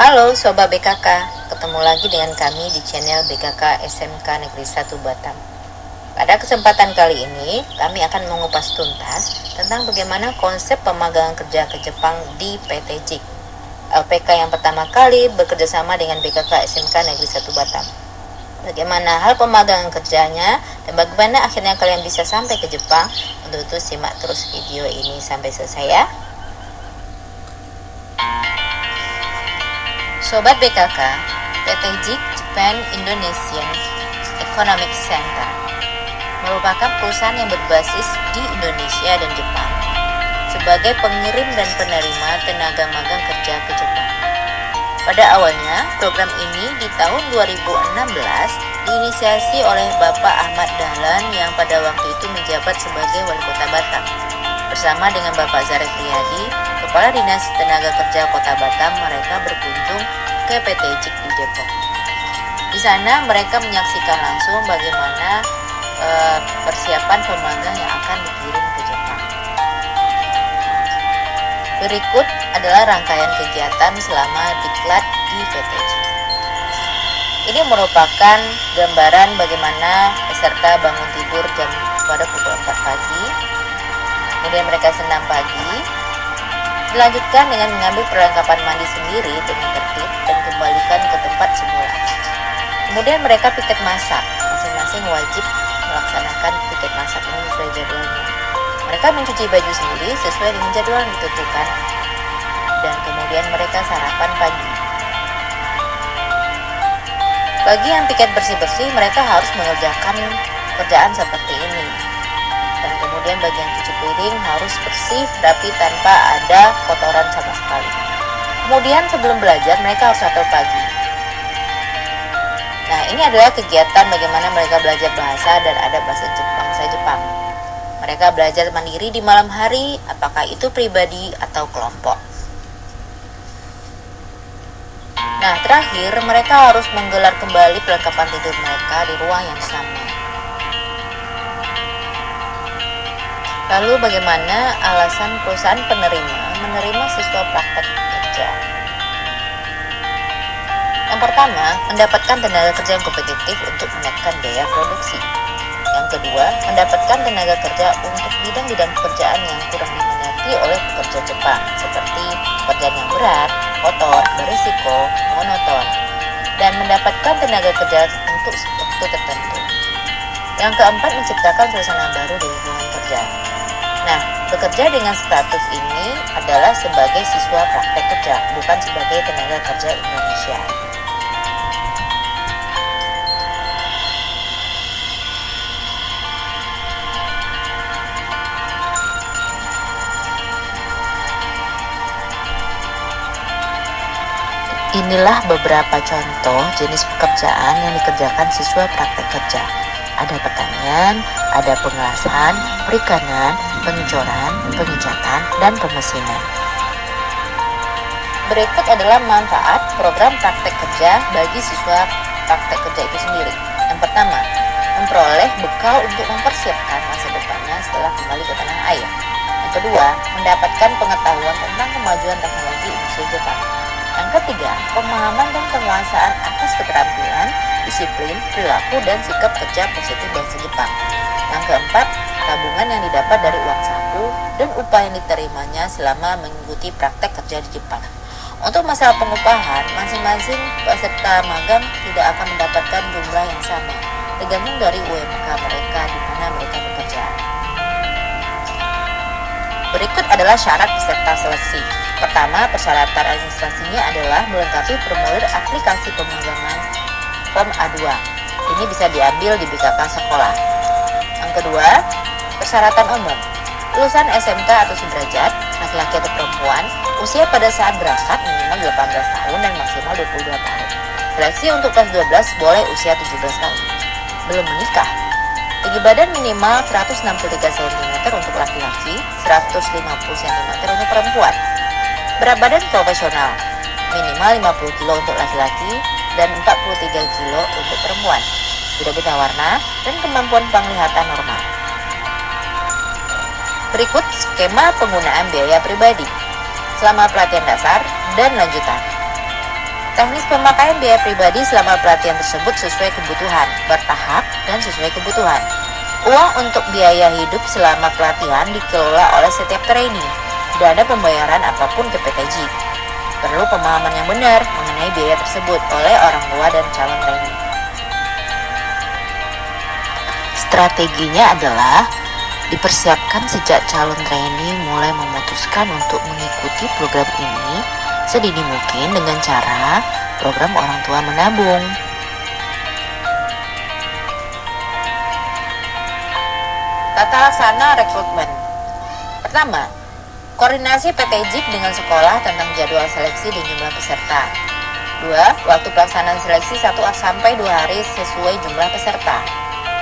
Halo Sobat BKK, ketemu lagi dengan kami di channel BKK SMK Negeri 1 Batam. Pada kesempatan kali ini, kami akan mengupas tuntas tentang bagaimana konsep pemagangan kerja ke Jepang di PT JIK, LPK yang pertama kali bekerjasama dengan BKK SMK Negeri 1 Batam. Bagaimana hal pemagangan kerjanya dan bagaimana akhirnya kalian bisa sampai ke Jepang. Untuk itu simak terus video ini sampai selesai ya. Sobat BKK, PT JIK Japan Indonesian Economic Center merupakan perusahaan yang berbasis di Indonesia dan Jepang sebagai pengirim dan penerima tenaga magang kerja ke Jepang. Pada awalnya, program ini di tahun 2016 diinisiasi oleh Bapak Ahmad Dahlan yang pada waktu itu menjabat sebagai Wali Kota Batam. Bersama dengan Bapak Zarek Riyadi, Kepala Dinas Tenaga Kerja Kota Batam, mereka berkunjung ke PT JIK di Depok. Di sana mereka menyaksikan langsung bagaimana persiapan pemagang yang akan dikirim ke Jepang. Berikut adalah rangkaian kegiatan selama diklat di PT JIK. Ini merupakan gambaran bagaimana peserta bangun tidur jam pada pukul 4 pagi. Kemudian mereka senam pagi, dilanjutkan dengan mengambil perlengkapan mandi sendiri dengan tertib dan kembalikan ke tempat semula. Kemudian mereka piket masak, masing-masing wajib melaksanakan piket masak ini sesuai jadwalnya. Mereka mencuci baju sendiri sesuai dengan jadwal yang ditentukan, dan kemudian mereka sarapan pagi. Bagi yang piket bersih-bersih, mereka harus mengerjakan kerjaan seperti ini. Dan kemudian bagian cuci piring harus bersih, rapi tanpa ada kotoran sama sekali. Kemudian sebelum belajar mereka harus apel pagi. Nah, ini adalah kegiatan bagaimana mereka belajar bahasa dan adab bahasa Jepang. Mereka belajar mandiri di malam hari, apakah itu pribadi atau kelompok. Nah, terakhir mereka harus menggelar kembali perlengkapan tidur mereka di ruang yang sama. Lalu bagaimana alasan perusahaan penerima menerima siswa praktek kerja? Yang pertama, mendapatkan tenaga kerja yang kompetitif untuk menekan biaya produksi. Yang kedua, mendapatkan tenaga kerja untuk bidang-bidang pekerjaan yang kurang diminati oleh pekerja Jepang, seperti pekerjaan yang berat, kotor, berisiko, monoton, dan mendapatkan tenaga kerja untuk waktu tertentu. Yang keempat, menciptakan suasana baru di lingkungan kerja. Nah, bekerja dengan status ini adalah sebagai siswa praktek kerja, bukan sebagai tenaga kerja Indonesia. Inilah beberapa contoh jenis pekerjaan yang dikerjakan siswa praktek kerja. Ada pertanian, ada pengelasan, perikanan, pengecoran, pengecatan, dan pemesinan. Berikut adalah manfaat program praktek kerja bagi siswa praktek kerja itu sendiri. Yang pertama, memperoleh bekal untuk mempersiapkan masa depannya setelah kembali ke tanah air. Yang kedua, mendapatkan pengetahuan tentang kemajuan teknologi industri Jepang. Yang ketiga, pemahaman dan penguasaan atas keterampilan, disiplin, perilaku, dan sikap kerja positif bangsa Jepang. Yang keempat, tabungan yang didapat dari uang saku dan upah yang diterimanya selama mengikuti praktek kerja di Jepang. Untuk masalah pengupahan, masing-masing peserta magang tidak akan mendapatkan jumlah yang sama, tergantung dari UMK mereka di mana mereka bekerja. Berikut adalah syarat peserta seleksi. Pertama, persyaratan administrasinya adalah melengkapi formulir aplikasi pemagangan Form A2. Ini bisa diambil di BKK sekolah. Yang kedua, persyaratan umum. Lulusan SMK atau sederajat, laki-laki atau perempuan, usia pada saat berangkat minimal 18 tahun dan maksimal 22 tahun. Seleksi untuk kelas 12 boleh usia 17 tahun. Belum menikah. Tinggi badan minimal 163 cm untuk laki-laki, 150 cm untuk perempuan. Berat badan profesional, minimal 50 kg untuk laki-laki dan 43 kg untuk perempuan. Tidak buta warna dan kemampuan penglihatan normal. Berikut skema penggunaan biaya pribadi selama pelatihan dasar dan lanjutan. Teknis pemakaian biaya pribadi selama pelatihan tersebut sesuai kebutuhan, bertahap dan sesuai kebutuhan. Uang untuk biaya hidup selama pelatihan dikelola oleh setiap trainee. Tidak ada pembayaran apapun ke PT JIK. Perlu pemahaman yang benar mengenai biaya tersebut oleh orang tua dan calon trainee. Strateginya adalah dipersiapkan sejak calon trainee mulai memutuskan untuk mengikuti program ini sedini mungkin dengan cara program orang tua menabung. Tata laksana rekrutmen. Pertama, koordinasi PT JIK dengan sekolah tentang jadwal seleksi dan jumlah peserta. 2. Waktu pelaksanaan seleksi 1-2 hari sesuai jumlah peserta.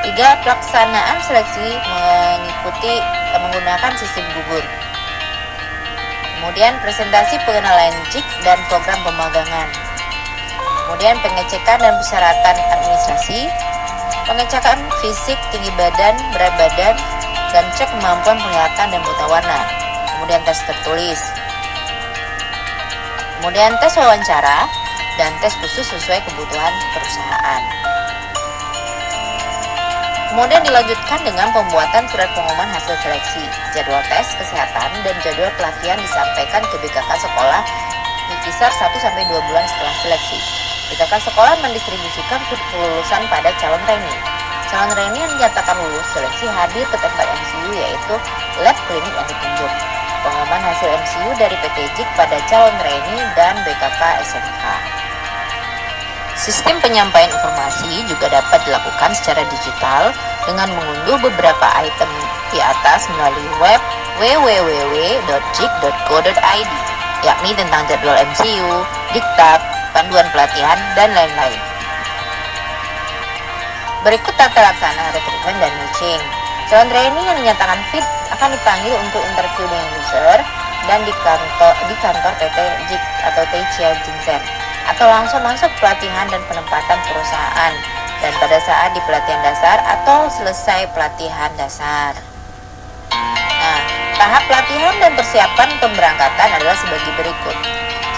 3. Pelaksanaan seleksi menggunakan sistem gugur. Kemudian presentasi pengenalan JIK dan program pemagangan. Kemudian pengecekan dan persyaratan administrasi, pengecekan fisik, tinggi badan, berat badan, dan cek kemampuan penglihatan dan buta warna. Kemudian tes tertulis. Kemudian tes wawancara dan tes khusus sesuai kebutuhan perusahaan. Kemudian dilanjutkan dengan pembuatan surat pengumuman hasil seleksi, jadwal tes kesehatan, dan jadwal pelatihan disampaikan ke BKK sekolah di kisar 1-2 bulan setelah seleksi. BKK sekolah mendistribusikan surat kelulusan pada calon trainee. Calon trainee yang dinyatakan lulus seleksi hadir ke tempat MCU, yaitu lab klinik yang ditunjuk. Pengumuman hasil MCU dari PT JIK pada calon trainee dan BKK SMK. Sistem penyampaian informasi juga dapat dilakukan secara digital dengan mengunduh beberapa item di atas melalui web www.jik.co.id, yakni tentang jadwal MCU, diktat, panduan pelatihan, dan lain-lain. Berikut tata laksana rekrutmen dan matching. Calon trainee yang dinyatakan fit akan dipanggil untuk interview dengan user dan di kantor PT JIK atau Taichia Jinsen, atau langsung masuk pelatihan dan penempatan perusahaan, dan pada saat di pelatihan dasar atau selesai pelatihan dasar. Nah, tahap pelatihan dan persiapan pemberangkatan adalah sebagai berikut.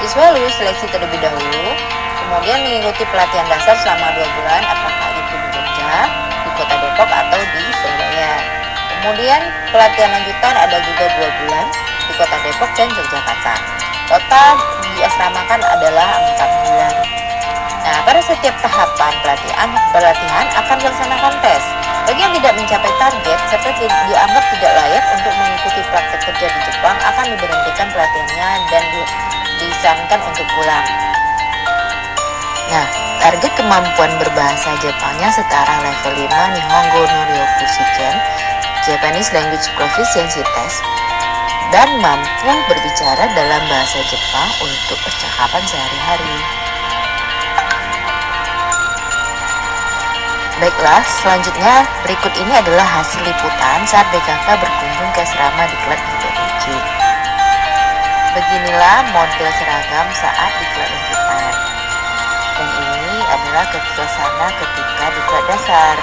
Siswa lulus seleksi terlebih dahulu, kemudian mengikuti pelatihan dasar selama 2 bulan, apakah itu di Jogja, di Kota Depok, atau di Surabaya. Kemudian pelatihan lanjutan ada juga 2 bulan di Kota Depok dan Yogyakarta. Total diasramakan adalah 4 bulan. Nah, pada setiap tahapan pelatihan akan dilaksanakan tes. Bagi yang tidak mencapai target serta dianggap tidak layak untuk mengikuti praktek kerja di Jepang akan diberhentikan pelatihannya dan disarankan untuk pulang. Nah, target kemampuan berbahasa Jepangnya setara level 5 Nihongo no Ryoku Shiken, Japanese Language Proficiency Test, dan mampu berbicara dalam bahasa Jepang untuk percakapan sehari-hari. Baiklah, selanjutnya berikut ini adalah hasil liputan saat BKK berkunjung ke asrama diklat di PT JIK. Beginilah model seragam saat diklat lanjutan. Dan ini adalah suasana ketika diklat dasar.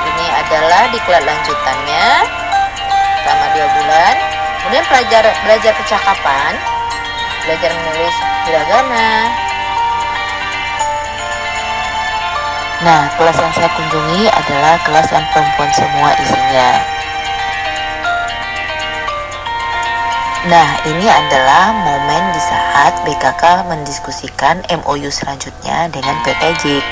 Ini adalah diklat lanjutannya selama 2 bulan. Kemudian belajar percakapan, belajar menulis hiragana. Nah, kelas yang saya kunjungi adalah kelas yang perempuan semua isinya. Nah, ini adalah momen di saat BKK mendiskusikan MOU selanjutnya dengan PT JIK.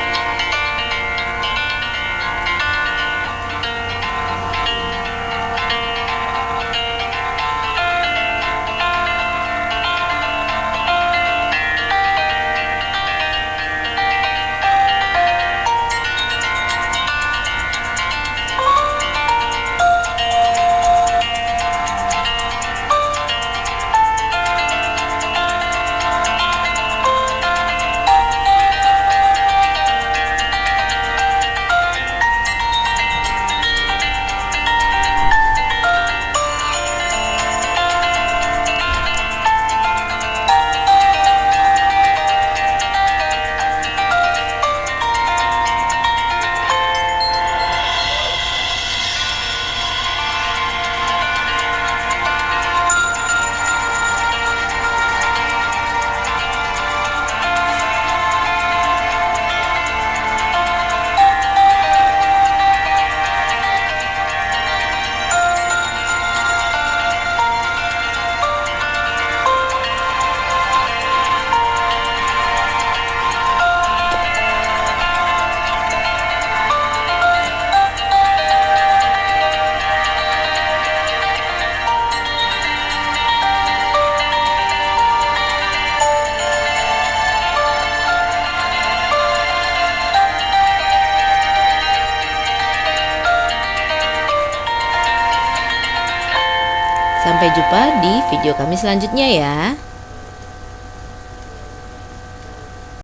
Sampai jumpa di video kami selanjutnya ya.